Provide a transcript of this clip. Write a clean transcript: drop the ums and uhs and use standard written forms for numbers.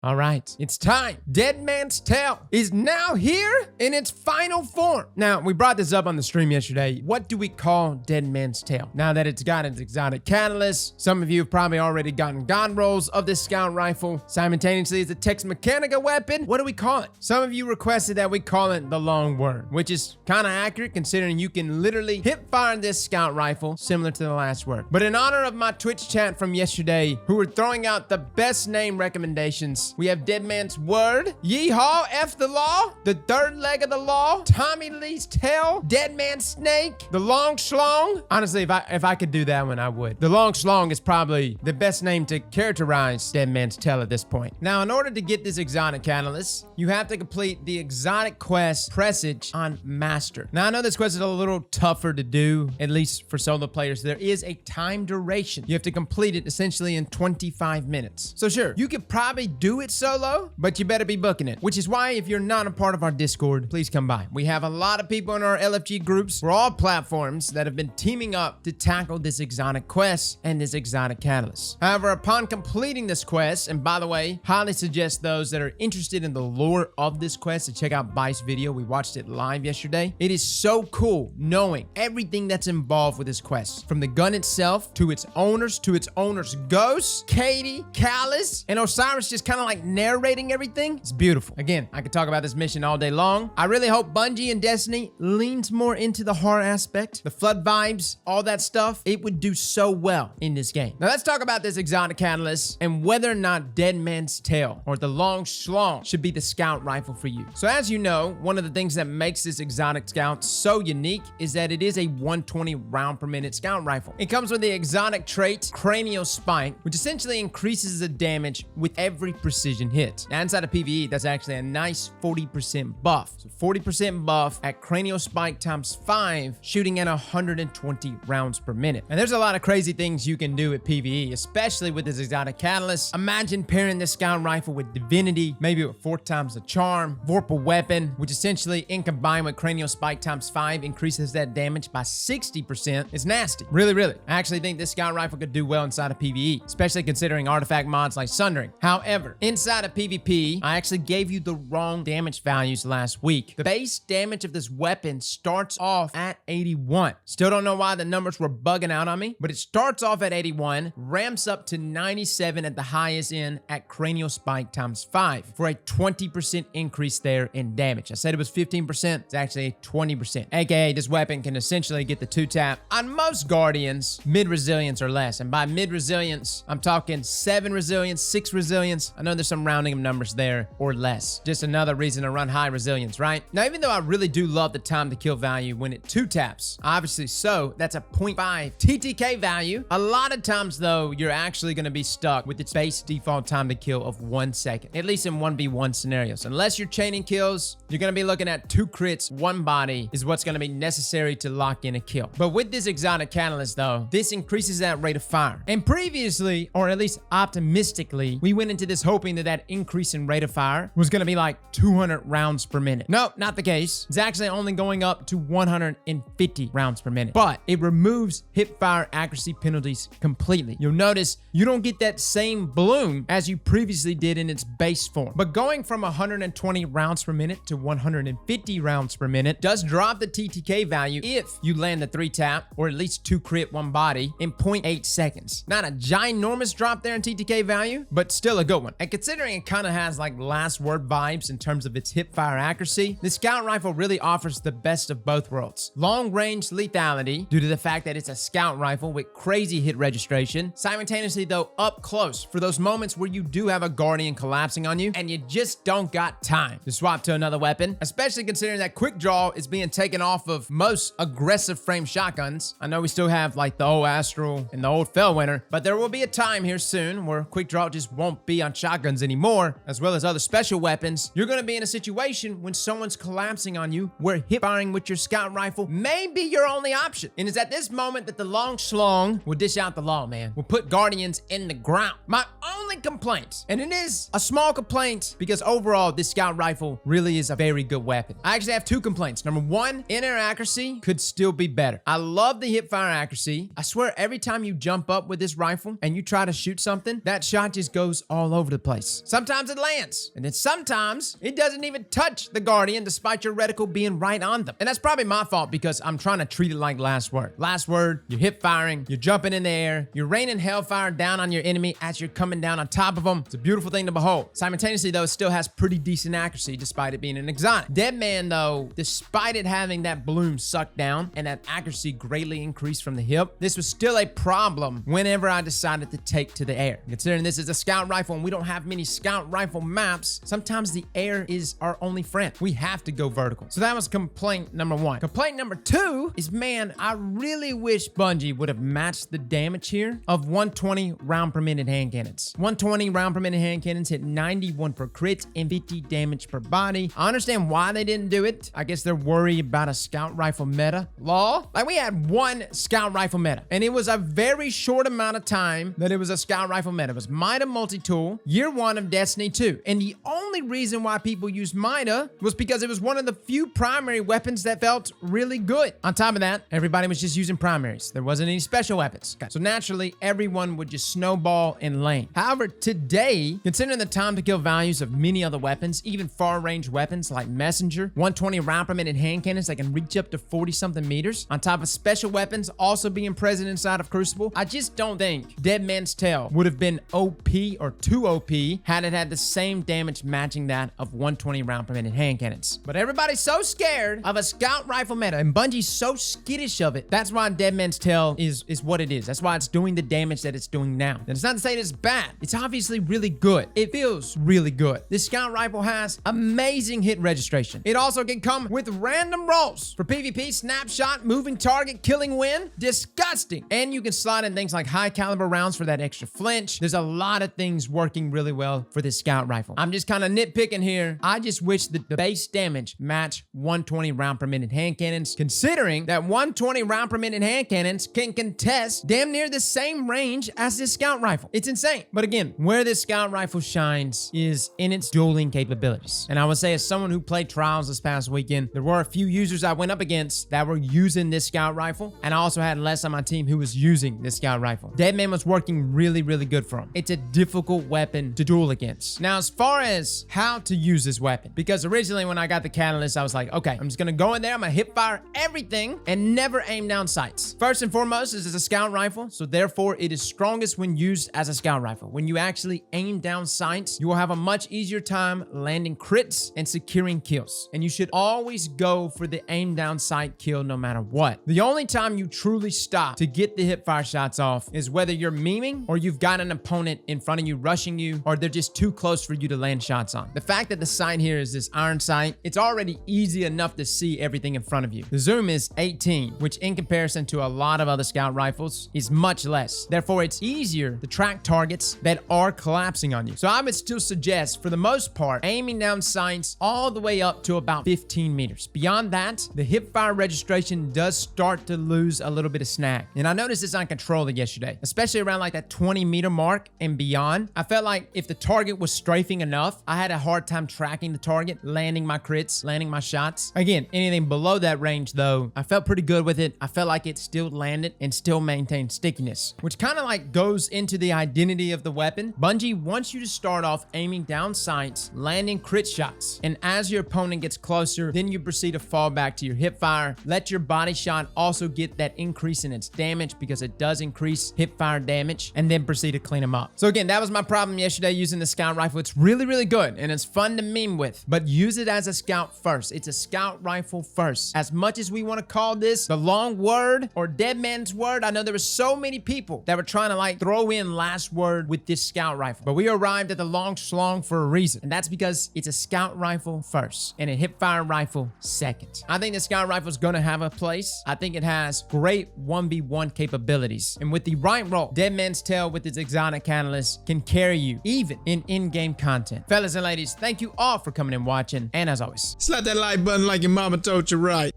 All right, it's time. Dead Man's Tale is now here in its final form. Now, we brought this up on the stream yesterday. What do we call Dead Man's Tale? Now that it's got its exotic catalyst, some of you have probably already gotten god rolls of this scout rifle. Simultaneously, it's a Tex Mechanica weapon. What do we call it? Some of you requested that we call it the Long Worm, which is kind of accurate considering you can literally hip fire this scout rifle similar to the last word. But in honor of my Twitch chat from yesterday, who were throwing out the best name recommendations, we have Dead Man's Word, Yeehaw, F the Law, the Third Leg of the Law, Tommy Lee's Tail, Dead Man's Snake, the Long Schlong. Honestly, if I could do that one, I would. The Long Schlong is probably the best name to characterize Dead Man's Tale at this point. Now, in order to get this exotic catalyst, you have to complete the exotic quest Presage on Master. Now, I know this quest is a little tougher to do, at least for solo players. There is a time duration. You have to complete it essentially in 25 minutes. So sure, you could probably do it solo, but you better be booking it, which is why if you're not a part of our Discord, please come by. We have a lot of people in our LFG groups for all platforms that have been teaming up to tackle this exotic quest and this exotic catalyst. However, upon completing this quest, and by the way, highly suggest those that are interested in the lore of this quest to check out Bice's video. We watched it live yesterday. It is so cool knowing everything that's involved with this quest, from the gun itself to its owners ghosts, Katie, Callus, and Osiris just kind of like narrating everything. It's beautiful. Again, I could talk about this mission all day long. I really hope Bungie and Destiny leans more into the horror aspect, the flood vibes, all that stuff. It would do so well in this game. Now let's talk about this exotic catalyst and whether or not Dead Man's Tale or the Long Schlong should be the scout rifle for you. So as you know, one of the things that makes this exotic scout so unique is that it is a 120 round per minute scout rifle. It comes with the exotic trait Cranial Spike, which essentially increases the damage with every precision hit. Now inside of PvE, that's actually a nice 40% buff. So 40% buff at Cranial Spike times 5, shooting at 120 rounds per minute. And there's a lot of crazy things you can do at PvE, especially with this exotic catalyst. Imagine pairing this scout rifle with Divinity, maybe with 4 times the charm, Vorpal Weapon, which essentially in combined with Cranial Spike times 5 increases that damage by 60%. It's nasty. Really. I actually think this scout rifle could do well inside of PvE, especially considering artifact mods like Sundering. However, inside of PvP, I actually gave you the wrong damage values last week. The base damage of this weapon starts off at 81. Still don't know why the numbers were bugging out on me, but it starts off at 81, ramps up to 97 at the highest end at Cranial Spike times 5 for a 20% increase there in damage. I said it was 15%. It's actually a 20%. AKA, this weapon can essentially get the 2-tap on most Guardians, mid-resilience or less. And by mid-resilience, I'm talking 7 resilience, 6 resilience. I know there's some rounding of numbers there or less. Just another reason to run high resilience, right? Now, even though I really do love the time to kill value when it 2-taps, obviously so, that's a 0.5 TTK value. A lot of times though, you're actually gonna be stuck with its base default time to kill of 1 second, at least in 1v1 scenarios. Unless you're chaining kills, you're gonna be looking at 2 crits, 1 body is what's gonna be necessary to lock in a kill. But with this exotic catalyst though, this increases that rate of fire. And previously, or at least optimistically, we went into this hoping that that increase in rate of fire was gonna be like 200 rounds per minute. No, not the case. It's actually only going up to 150 rounds per minute, but it removes hip fire accuracy penalties completely. You'll notice you don't get that same bloom as you previously did in its base form. But going from 120 rounds per minute to 150 rounds per minute does drop the TTK value if you land the 3-tap or at least 2 crit 1 body in 0.8 seconds. Not a ginormous drop there in TTK value, but still a good one. And considering it kind of has like last word vibes in terms of its hip fire accuracy, the scout rifle really offers the best of both worlds. Long range lethality due to the fact that it's a scout rifle with crazy hit registration. Simultaneously though, up close for those moments where you do have a Guardian collapsing on you and you just don't got time to swap to another weapon, especially considering that quick draw is being taken off of most aggressive frame shotguns. I know we still have like the old Astral and the old Fellwinter, but there will be a time here soon where quick draw just won't be on shotguns anymore, as well as other special weapons. You're going to be in a situation when someone's collapsing on you where hip firing with your scout rifle may be your only option. And it's at this moment that the Long Schlong will dish out the law, man. Will put Guardians in the ground. My only complaint, and it is a small complaint because overall this scout rifle really is a very good weapon. I actually have 2 complaints. Number 1, in-air accuracy could still be better. I love the hip fire accuracy. I swear every time you jump up with this rifle and you try to shoot something, that shot just goes all over the place. place. Sometimes it lands, and then sometimes it doesn't even touch the Guardian despite your reticle being right on them. And that's probably my fault because I'm trying to treat it like Last Word. Last Word, you're hip firing, you're jumping in the air, you're raining hellfire down on your enemy as you're coming down on top of them. It's a beautiful thing to behold. Simultaneously though, it still has pretty decent accuracy despite it being an exotic. Deadman though, despite it having that bloom sucked down and that accuracy greatly increased from the hip, this was still a problem whenever I decided to take to the air. Considering this is a scout rifle and we don't have many scout rifle maps, sometimes the air is our only friend. We have to go vertical. So that was complaint number one. Complaint number two is, man, I really wish Bungie would have matched the damage here of 120 round per minute hand cannons. 120 round per minute hand cannons hit 91 per crit and 50 damage per body. I understand why they didn't do it. I guess they're worried about a scout rifle meta. Law? Like, we had one scout rifle meta, and it was a very short amount of time that it was a scout rifle meta. It was Mida multi-tool, year one of Destiny 2. And the only reason why people used Mida was because it was one of the few primary weapons that felt really good. On top of that, everybody was just using primaries. There wasn't any special weapons. So naturally, everyone would just snowball in lane. However, today, considering the time to kill values of many other weapons, even far range weapons like Messenger, 120 round per minute hand cannons that can reach up to 40 something meters, on top of special weapons also being present inside of Crucible, I just don't think Dead Man's Tale would have been OP or too OP had it had the same damage matching that of 120 round per minute hand cannons. But everybody's so scared of a scout rifle meta, and Bungie's so skittish of it. That's why Dead Man's Tale is what it is. That's why it's doing the damage that it's doing now. And it's not to say it's bad. It's obviously really good. It feels really good. This scout rifle has amazing hit registration. It also can come with random rolls for PvP, snapshot, moving target, killing win. Disgusting. And you can slide in things like high caliber rounds for that extra flinch. There's a lot of things working really well for this scout rifle. I'm just kind of nitpicking here. I just wish that the base damage match 120 round per minute hand cannons, considering that 120 round per minute hand cannons can contest damn near the same range as this scout rifle. It's insane. But again, where this scout rifle shines is in its dueling capabilities. And I would say, as someone who played Trials this past weekend, there were a few users I went up against that were using this scout rifle, and I also had less on my team who was using this scout rifle. Deadman was working really, really good for him. It's a difficult weapon to duel against. Now, as far as how to use this weapon, because originally when I got the catalyst, I was like, okay, I'm just gonna go in there, I'm gonna hip fire everything and never aim down sights. First and foremost, this is a scout rifle, so therefore it is strongest when used as a scout rifle. When you actually aim down sights, you will have a much easier time landing crits and securing kills. And you should always go for the aim down sight kill no matter what. The only time you truly stop to get the hip fire shots off is whether you're memeing or you've got an opponent in front of you rushing you, or they're just too close for you to land shots on. The fact that the sight here is this iron sight, it's already easy enough to see everything in front of you. The zoom is 18, which in comparison to a lot of other scout rifles is much less. Therefore, it's easier to track targets that are collapsing on you. So I would still suggest, for the most part, aiming down sights all the way up to about 15 meters. Beyond that, the hip fire registration does start to lose a little bit of snag. And I noticed this on controller yesterday, especially around like that 20 meter mark and beyond. I felt like if the target was strafing enough, I had a hard time tracking the target, landing my crits, landing my shots. Again, anything below that range though, I felt pretty good with it. I felt like it still landed and still maintained stickiness, which kind of like goes into the identity of the weapon. Bungie wants you to start off aiming down sights, landing crit shots, and as your opponent gets closer, then you proceed to fall back to your hip fire. Let your body shot also get that increase in its damage, because it does increase hip fire damage, and then proceed to clean them up. So again, that was my problem yesterday using the scout rifle. It's really, really good and it's fun to meme with, but use it as a scout first. It's a scout rifle first. As much as we want to call this the long word or dead man's word, I know there were so many people that were trying to like throw in last word with this scout rifle, but we arrived at the Long Schlong for a reason, and that's because it's a scout rifle first and a hip fire rifle second. I think the scout rifle is going to have a place. I think it has great 1v1 capabilities, and with the right roll, Dead Man's Tale with its exotic catalyst can carry you even in in-game content. Fellas and ladies, thank you all for coming and watching, and as always, slap that like button like your mama told you right.